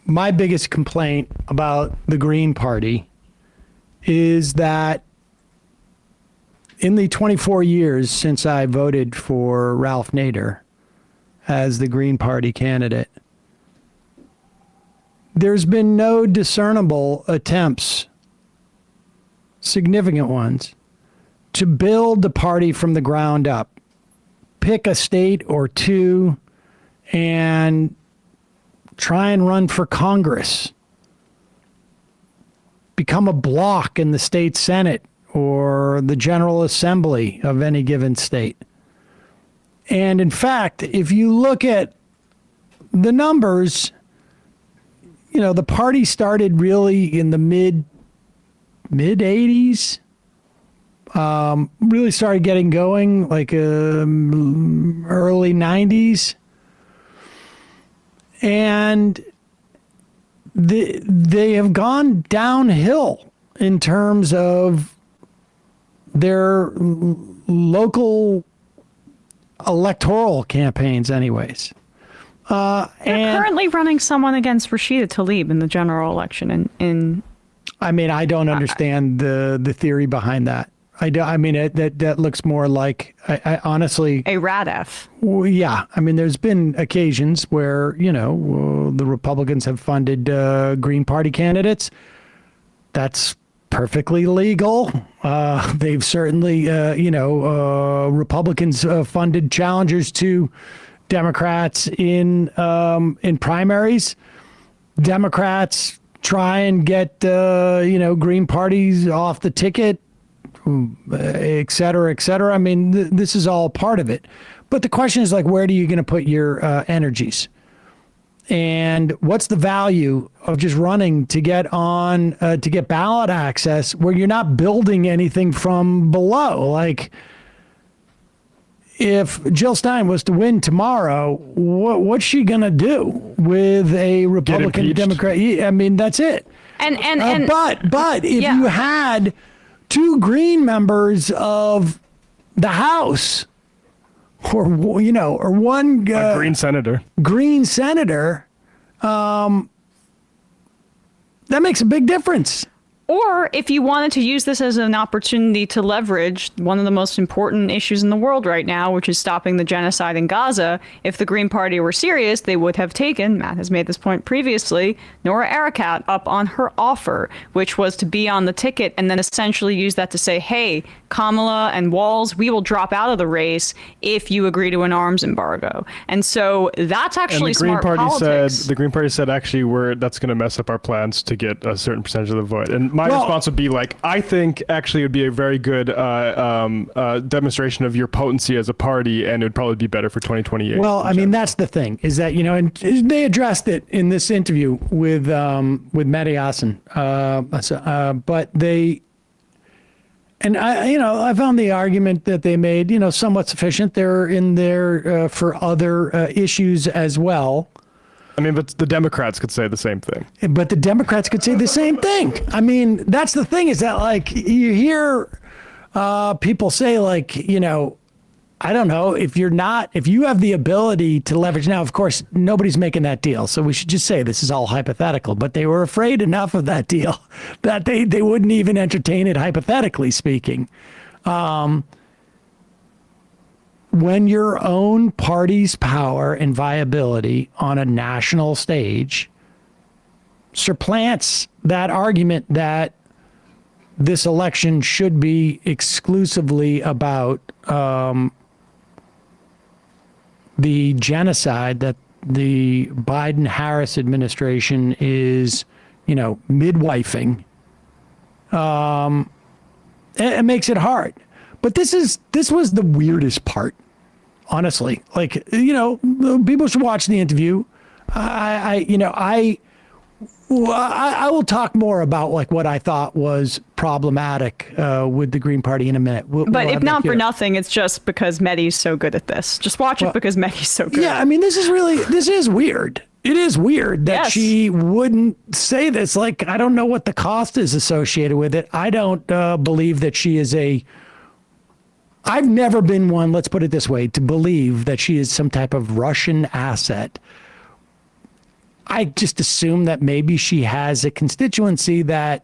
my biggest complaint about the Green Party is that in the 24 years since I voted for Ralph Nader as the Green Party candidate, there's been no discernible attempts, significant ones, to build the party from the ground up. Pick a state or two and try and run for Congress. Become a bloc in the state Senate or the General Assembly of any given state. And in fact, if you look at the numbers, you know, the party started really in the mid 80s. Really started getting going like early 90s. And they have gone downhill in terms of their local electoral campaigns anyways. They're currently running someone against Rashida Tlaib in the general election. I mean, I don't understand the theory behind that. I mean, that looks more like, I honestly... a RADF. Well, yeah. I mean, there's been occasions where, you know, the Republicans have funded Green Party candidates. That's perfectly legal. They've certainly, Republicans funded challengers to Democrats in primaries. Democrats try and get, Green parties off the ticket, et cetera, et cetera. I mean, this is all part of it. But the question is, like, where are you going to put your energies? And what's the value of just running to get on, to get ballot access where you're not building anything from below? Like, if Jill Stein was to win tomorrow, what's she going to do with a Republican Democrat? I mean, that's it. But if you had two Green members of the House, or one Green senator, that makes a big difference. Or if you wanted to use this as an opportunity to leverage one of the most important issues in the world right now, which is stopping the genocide in Gaza, if the Green Party were serious, they would have taken, Matt has made this point previously, Nora Arakat up on her offer, which was to be on the ticket and then essentially use that to say, hey, Kamala and Walz, we will drop out of the race if you agree to an arms embargo. And so that's actually smart politics. The Green Party said, actually, that's going to mess up our plans to get a certain percentage of the vote. And my response would be like, I think actually it would be a very good demonstration of your potency as a party, and it would probably be better for 2028. Well, I mean, that's the thing, is that, and they addressed it in this interview with Mehdi Hassan, but they... And I found the argument that they made, somewhat sufficient. They're in there for other issues as well. I mean, but the Democrats could say the same thing. But the Democrats could say the same thing. I mean, that's the thing, is that, like, you hear people say, like, I don't know, if you have the ability to leverage. Now, of course, nobody's making that deal, so we should just say this is all hypothetical, but they were afraid enough of that deal that they wouldn't even entertain it, hypothetically speaking. When your own party's power and viability on a national stage supplants that argument that this election should be exclusively about the genocide that the Biden-Harris administration is, midwifing, it makes it hard. But this was the weirdest part, honestly. Like, people should watch the interview. I will talk more about, like, what I thought was problematic with the Green Party in a minute. But if not for nothing, it's just because Mehdi's so good at this. Just watch it because Mehdi's so good. Yeah, I mean, this is weird. It is weird that she wouldn't say this. Like, I don't know what the cost is associated with it. I don't believe that she is I've never been one, let's put it this way, to believe that she is some type of Russian asset. I just assume that maybe she has a constituency that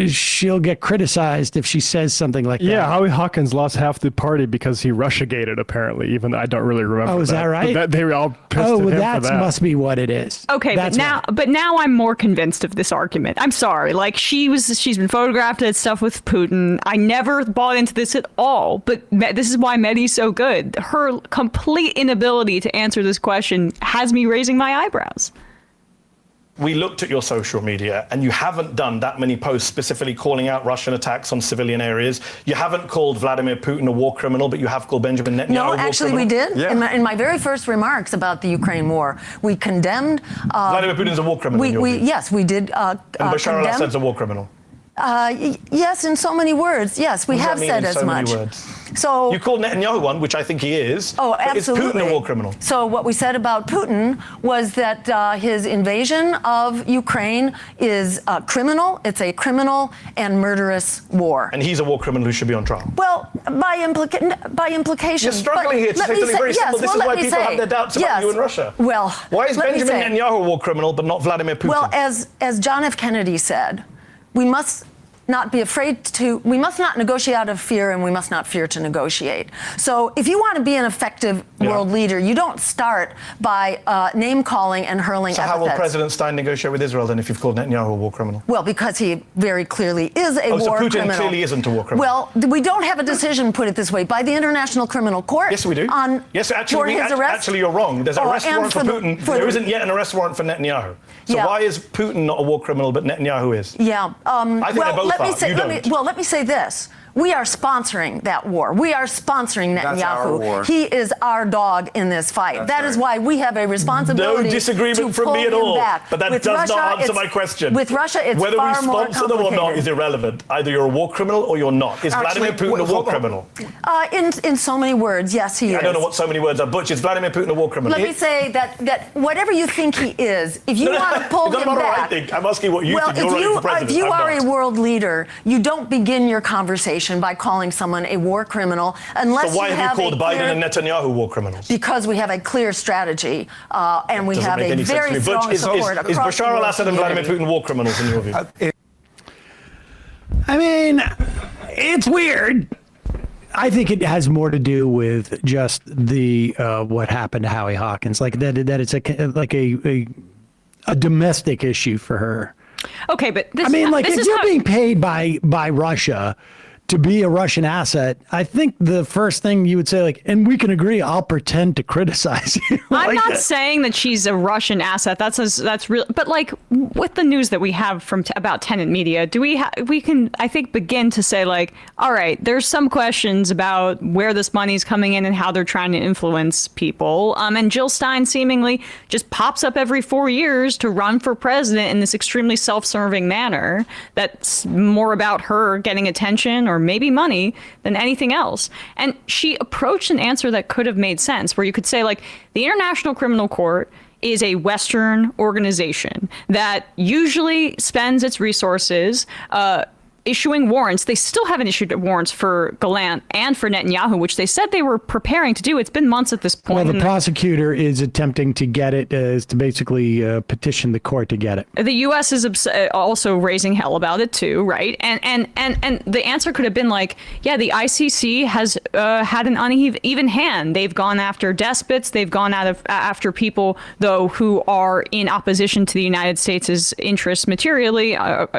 she'll get criticized if she says something like that. Yeah, Howie Hawkins lost half the party because he Russiagated, apparently, even though I don't really remember. Oh, is that right? They were all pissed at him that for that. must be what it is. Okay, but now I'm more convinced of this argument. I'm sorry. Like she's been photographed at stuff with Putin. I never bought into this at all, but this is why Mehdi's so good. Her complete inability to answer this question has me raising my eyebrows. We looked at your social media, and you haven't done that many posts specifically calling out Russian attacks on civilian areas. You haven't called Vladimir Putin a war criminal, but you have called Benjamin Netanyahu a war criminal. No, actually we did. Yeah. In my very first remarks about the Ukraine war, we condemned... Vladimir Putin's a war criminal in your view. Yes, we did and Bashar al-Assad's a war criminal. Yes, in so many words. Yes, we have said as much. So you called Netanyahu one, which I think he is. Oh, absolutely. Is Putin a war criminal? So what we said about Putin was that his invasion of Ukraine is criminal. It's a criminal and murderous war. And he's a war criminal who should be on trial. Well, by implication. You're struggling here to say something very simple. This is why people have their doubts about you in Russia. Well, why is Benjamin Netanyahu a war criminal but not Vladimir Putin? Well, as John F. Kennedy said, we must not we must not negotiate out of fear, and we must not fear to negotiate. So if you want to be an effective world leader, you don't start by name-calling and hurling epithets. So how will President Stein negotiate with Israel then if you've called Netanyahu a war criminal? Well, because he very clearly is a war criminal. So Putin clearly isn't a war criminal? Well, we don't have a decision, put it this way, by the International Criminal Court. Yes, we do. Yes, actually, actually you're wrong. There's an arrest warrant for Putin. There isn't yet an arrest warrant for Netanyahu. So why is Putin not a war criminal but Netanyahu is? Yeah. I think they're both let me say this. We are sponsoring that war. We are sponsoring Netanyahu. That's our war. He is our dog in this fight. That is why we have a responsibility. No disagreement from me at all. But that does not answer my question. With Russia, it's whether far we more sponsor them or not is irrelevant. Either you're a war criminal or you're not. Is Vladimir Putin a war criminal? In so many words, yes, he is. I don't know what so many words are. Butch, is Vladimir Putin a war criminal? Let me say that whatever you think he is, if you want to pull him back... I think. I'm asking what you think. You're running for president. If you are a world leader, you don't begin your conversation by calling someone a war criminal unless so why you have you called Biden and Netanyahu war criminals? Because we have a clear strategy and we have a very strong support across Is Bashar al-Assad and Vladimir Putin war criminals in your view? I mean, it's weird. I think it has more to do with just the what happened to Howie Hawkins, like that it's a domestic issue for her. Okay, but this, I mean, like, if you're being paid by Russia to be a Russian asset, I think the first thing you would say, like, and we can agree, I'll pretend to criticize you. I'm not saying that she's a Russian asset. That's real. But like with the news that we have from about tenant media, we can, I think, begin to say like, all right, there's some questions about where this money's coming in and how they're trying to influence people. And Jill Stein seemingly just pops up every 4 years to run for president in this extremely self-serving manner. That's more about her getting attention or maybe money than anything else. And she approached an answer that could have made sense, where you could say, like, the International Criminal Court is a Western organization that usually spends its resources issuing warrants. They still haven't issued warrants for Gallant and for Netanyahu, which they said they were preparing to do. It's been months at this point. Well, the prosecutor is attempting to get it, is to basically petition the court to get it. The U.S. is also raising hell about it too, right? And the answer could have been like, yeah, the ICC has had an uneven hand. They've gone after despots. They've gone after people, though, who are in opposition to the United States' interests materially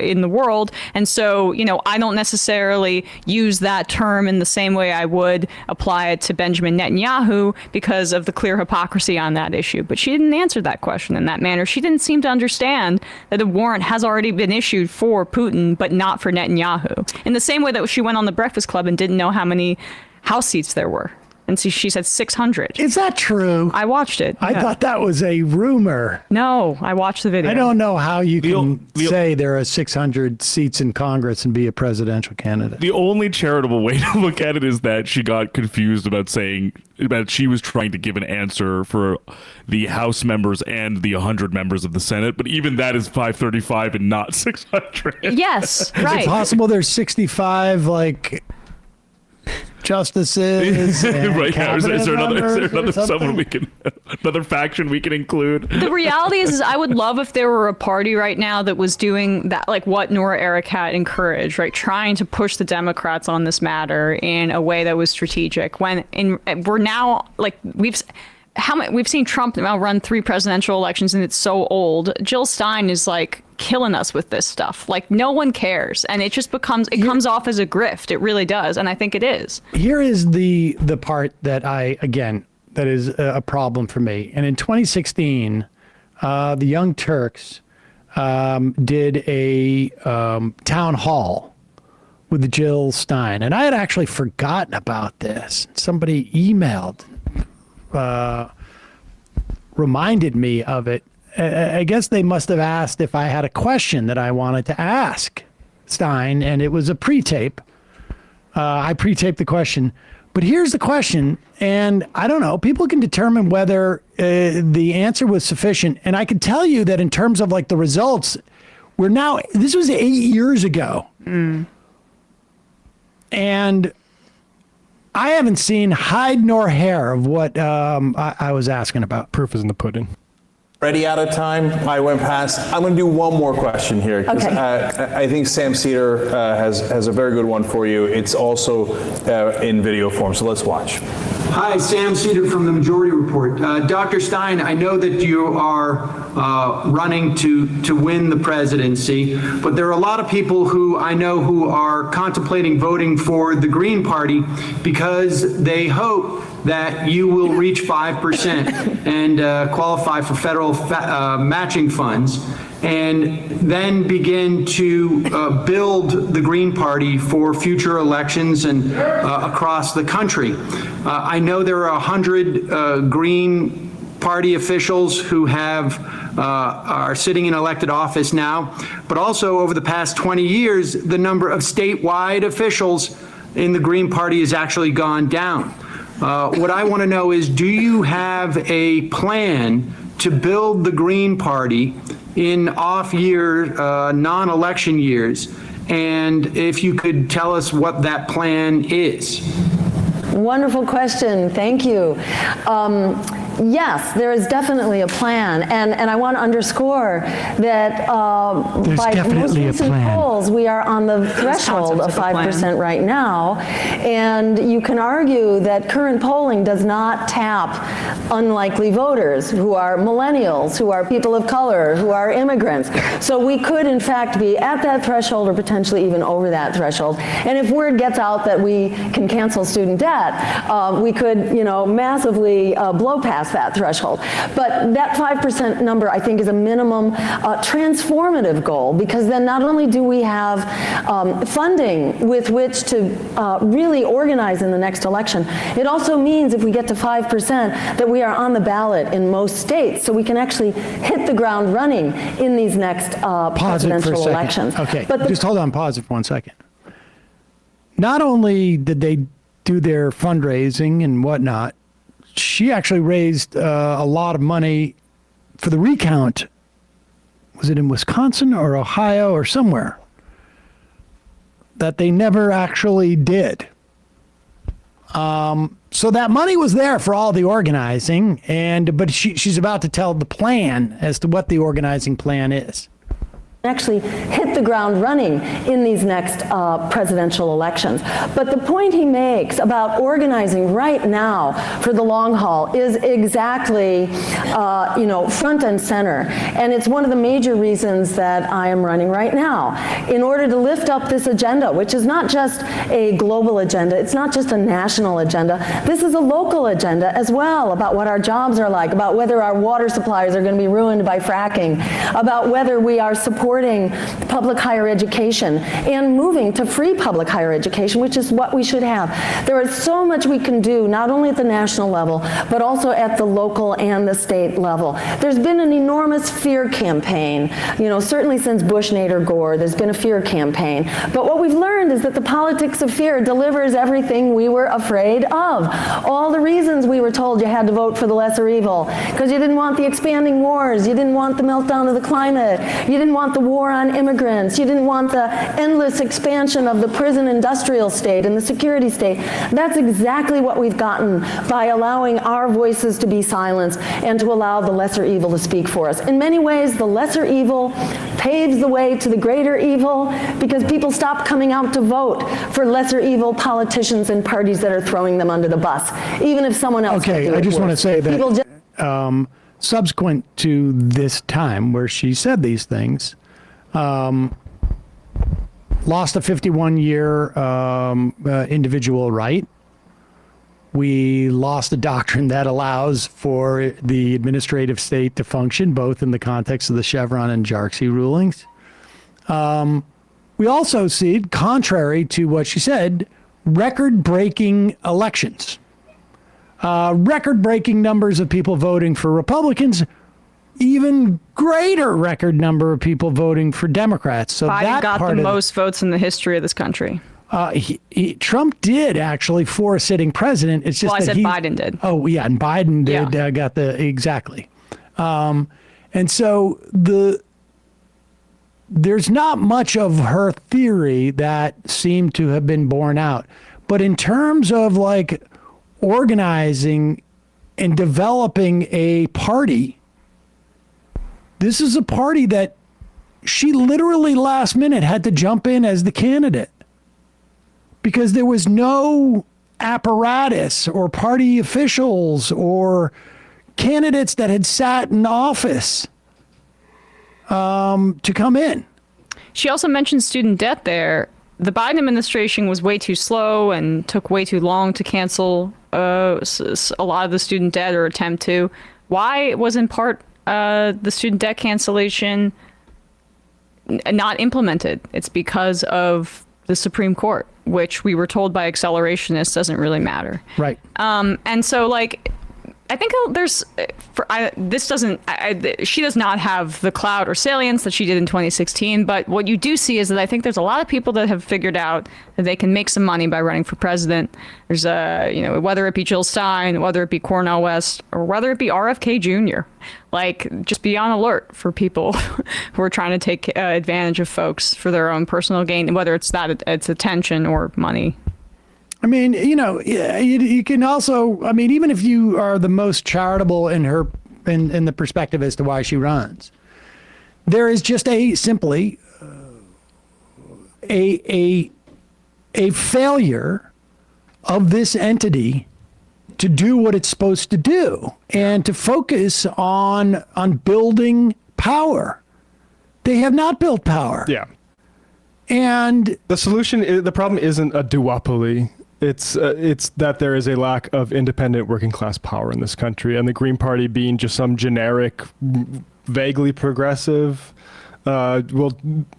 in the world. And so, you know, I don't necessarily use that term in the same way I would apply it to Benjamin Netanyahu because of the clear hypocrisy on that issue. But she didn't answer that question in that manner. She didn't seem to understand that a warrant has already been issued for Putin, but not for Netanyahu. In the same way that she went on the Breakfast Club and didn't know how many House seats there were. And so she said 600. Is that true? I watched it. I thought that was a rumor. No, I watched the video. I don't know how you can say there are 600 seats in Congress and be a presidential candidate. The only charitable way to look at it is that she got confused about saying that she was trying to give an answer for the House members and the 100 members of the Senate. But even that is 535 and not 600. Yes, right. Is it possible there's 65, like... justices. And right now, is there another someone something? we can, another faction we can include? The reality is I would love if there were a party right now that was doing that, like what Nora Erekat encouraged, right? Trying to push the Democrats on this matter in a way that was strategic. We're now, like, we've seen Trump now run 3 presidential elections and it's so old. Jill Stein is like killing us with this stuff. Like, no one cares. And it just comes off as a grift. It really does. And I think it is. Here is the part that that is a problem for me. And in 2016, the Young Turks did a town hall with Jill Stein. And I had actually forgotten about this. Somebody emailed, reminded me of it. I guess they must have asked if I had a question that I wanted to ask Stein, and it was a pre-tape. I pre-taped the question. But here's the question, and I don't know, people can determine whether the answer was sufficient. And I can tell you that in terms of like the results, this was 8 years ago. And I haven't seen hide nor hair of what I was asking about. Proof is in the pudding. Already out of time. I went past. I'm going to do one more question here. Okay. I think Sam Seder has a very good one for you. It's also in video form, so let's watch. Hi, Sam Seder from the Majority Report. Dr. Stein, I know that you are running to win the presidency, but there are a lot of people who I know who are contemplating voting for the Green Party because they hope that you will reach 5% and qualify for federal matching funds, and then begin to build the Green Party for future elections and across the country. I know there are 100 Green Party officials who are sitting in elected office now, but also over the past 20 years, the number of statewide officials in the Green Party has actually gone down. What I want to know is, do you have a plan to build the Green Party in off-year, non-election years? And if you could tell us what that plan is. Wonderful question. Thank you. Yes, there is definitely a plan, and I want to underscore that by most recent polls, we are on the threshold of 5% right now, and you can argue that current polling does not tap unlikely voters who are millennials, who are people of color, who are immigrants. So we could, in fact, be at that threshold or potentially even over that threshold. And if word gets out that we can cancel student debt, we could, massively blow past that threshold. But that 5% number, I think, is a minimum transformative goal, because then not only do we have funding with which to really organize in the next election, it also means if we get to 5% that we are on the ballot in most states, so we can actually hit the ground running in these next presidential elections. Okay, but just hold on, pause it for 1 second. Not only did they do their fundraising and whatnot, she actually raised a lot of money for the recount. Was it in Wisconsin or Ohio or somewhere that they never actually did? So that money was there for all the organizing, but she's about to tell the plan as to what the organizing plan is. Actually hit the ground running in these next presidential elections. But the point he makes about organizing right now for the long haul is exactly, front and center. And it's one of the major reasons that I am running right now. In order to lift up this agenda, which is not just a global agenda, it's not just a national agenda, this is a local agenda as well, about what our jobs are like, about whether our water supplies are going to be ruined by fracking, about whether we are supporting public higher education and moving to free public higher education, which is what we should have. There is so much we can do, not only at the national level, but also at the local and the state level. There's been an enormous fear campaign, certainly since Bush, Nader, Gore, there's been a fear campaign. But what we've learned is that the politics of fear delivers everything we were afraid of. All the reasons we were told you had to vote for the lesser evil, because you didn't want the expanding wars, you didn't want the meltdown of the climate, you didn't want the war on immigrants. You didn't want the endless expansion of the prison industrial state and the security state. That's exactly what we've gotten by allowing our voices to be silenced and to allow the lesser evil to speak for us. In many ways, the lesser evil paves the way to the greater evil because people stop coming out to vote for lesser evil politicians and parties that are throwing them under the bus, even if someone else Okay, can do I it just want to worse. say that People just, subsequent to this time where she said these things, lost a 51-year individual right. We lost a doctrine that allows for the administrative state to function, both in the context of the Chevron and Jarksi rulings. We also see, contrary to what she said, record-breaking elections. Record-breaking numbers of people voting for Republicans, even greater record number of people voting for Democrats. So Biden that got part the of most votes in the history of this country. Trump did actually for a sitting president. It's just Well, I that said Biden did. Oh yeah, and Biden did Yeah. got the exactly. And so there's not much of her theory that seemed to have been borne out. But in terms of like organizing and developing a party, this is a party that she literally last minute had to jump in as the candidate because there was no apparatus or party officials or candidates that had sat in office to come in. She also mentioned student debt there. The Biden administration was way too slow and took way too long to cancel a lot of the student debt or attempt to. Why was in part the student debt cancellation not implemented? It's because of the Supreme Court, which we were told by accelerationists doesn't really matter. Right. And so, like, I think there's, she does not have the clout or salience that she did in 2016. But what you do see is that I think there's a lot of people that have figured out that they can make some money by running for president. There's whether it be Jill Stein, whether it be Cornel West, or whether it be RFK Jr. Like, just be on alert for people who are trying to take advantage of folks for their own personal gain, whether it's attention or money. I mean, you can also, I mean, even if you are the most charitable in the perspective as to why she runs, there is just simply a failure of this entity to do what it's supposed to do and to focus on building power. They have not built power. Yeah. And the problem isn't a duopoly. It's that there is a lack of independent working class power in this country, and the Green Party being just some generic, vaguely progressive, will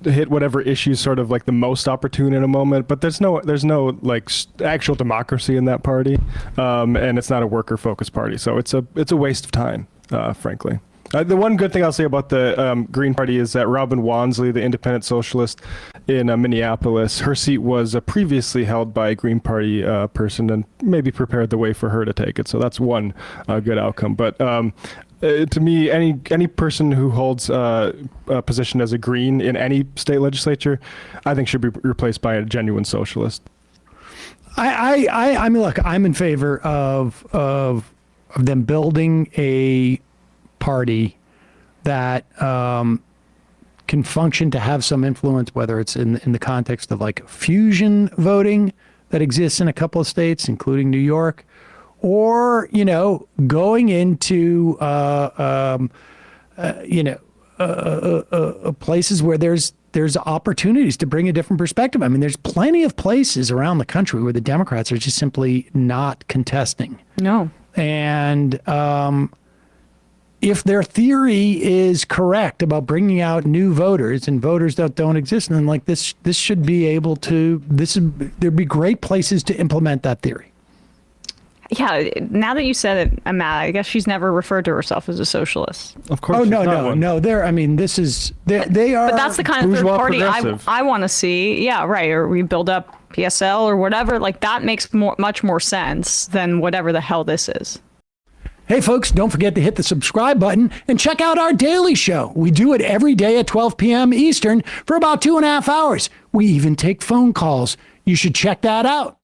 hit whatever issues sort of like the most opportune in a moment. But there's no like actual democracy in that party, and it's not a worker focused party. So it's a waste of time, frankly. The one good thing I'll say about the Green Party is that Robin Wansley, the independent socialist in Minneapolis, her seat was previously held by a Green Party person and maybe prepared the way for her to take it. So that's one good outcome. But to me, any person who holds a position as a Green in any state legislature, I think should be replaced by a genuine socialist. I mean, look, I'm in favor of them building a party that can function to have some influence, whether it's in the context of like fusion voting that exists in a couple of states, including New York, or going into places where there's opportunities to bring a different perspective. I mean, there's plenty of places around the country where the Democrats are just simply not contesting. No. And if their theory is correct about bringing out new voters and voters that don't exist, then like this should be able to, there'd be great places to implement that theory. Yeah, now that you said it, Matt, I guess she's never referred to herself as a socialist. Of course. Oh, no. They are. But that's the kind of third bourgeois party progressive. I want to see. Yeah, right. Or we build up PSL or whatever. Like, that makes much more sense than whatever the hell this is. Hey, folks, don't forget to hit the subscribe button and check out our daily show. We do it every day at 12 p.m. Eastern for about 2.5 hours. We even take phone calls. You should check that out.